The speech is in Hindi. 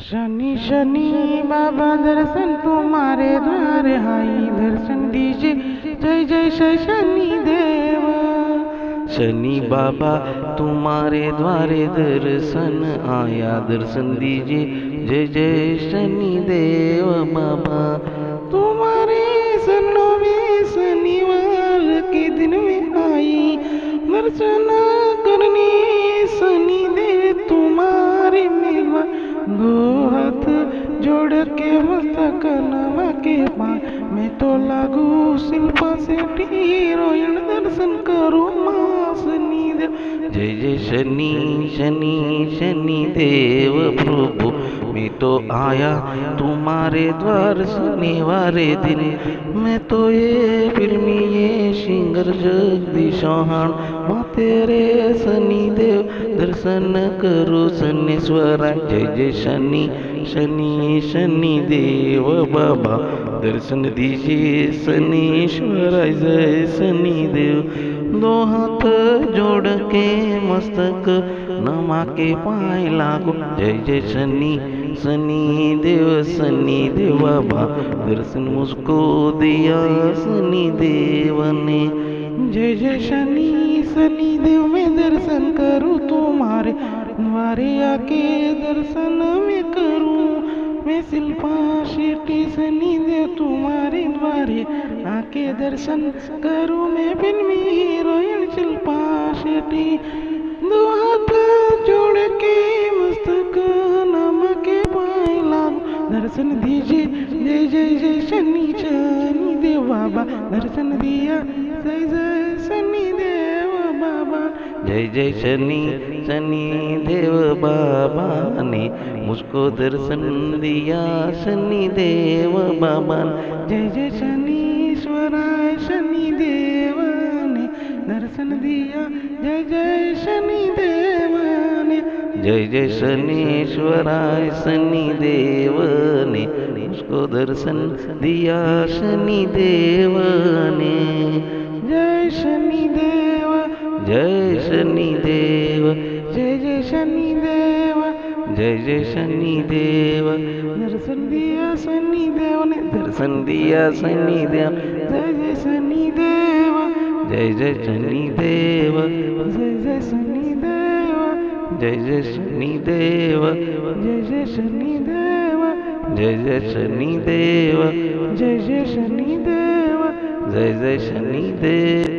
शनि शनि बाबा दर्शन तुम्हारे द्वार आई दर्शन दीजिए। जय जय शनि देव। शनि बाबा तुम्हारे द्वारे दर्शन आया दर्शन दीजिए। जय जय शनि देव बाबा। तुम्हारे शरणों में शनिवार के दिन में आई दर्शन करने शनि देव तुम्हारे मेवा। दो हाथ जोड़ के मस्तक नमा के पान मैं तो लागू शिल्पा शेट्टी रोयण दर्शन करूँ माँ शनि देव। जय जय शनि शनि शनि देव प्रभु मैं तो आया तुम्हारे द्वार शनिवारे दिन। मैं तो ये फिल्मी ये सिंगर जगदीश चौहान माँ तेरे शनि देव दर्शन करो शनीश्वरा। जय जय शनि शनि शनि देव बाबा दर्शन दीजिए शनीश्वरा। जय शनि देव। दो हाथ जोड़ के मस्तक नमा के पाए लागो। जय जय शनि शनि देव बाबा दर्शन मुझको दिया शनि देव ने। जय जय शनि शनि देव मैं दर्शन करूँ तुम्हारे द्वारे आके दर्शन में करूँ। मैं शिल्पा शेट्टी शनि देव तुम्हारे द्वारे आके दर्शन करूँ। मैं फिल्मी हीरोइन शिल्पा शेट्टी दो हाथ जोड़ के मस्तक नमा के पाए लागो दर्शन दीजिए। जय जय जय शनि शनि देव बाबा दर्शन दिया। जय जय शनि देव बाबा। जय जय शनि शनि देव बाबा ने मुझको दर्शन दिया शनि देव बाबा। जय जय शनीश्वराय शनि देव ने दर्शन दिया। जय जय शनि देव ने। जय जय शनीश्वराय शनि देव ने मुझको दर्शन दिया शनि देव ने। जय शनि देव जय शनि देव। जय जय शनि देव जय जय शनि देव। दर्शन दिया शनि देव ने दर्शन दिया शनि देव। जय जय शनि देव जय जय शनि देव। जय जय शनि देव जय जय शनि देव। जय जय शनि देव जय जय शनि देव। जय जय शनि देव जय जय शनि देव।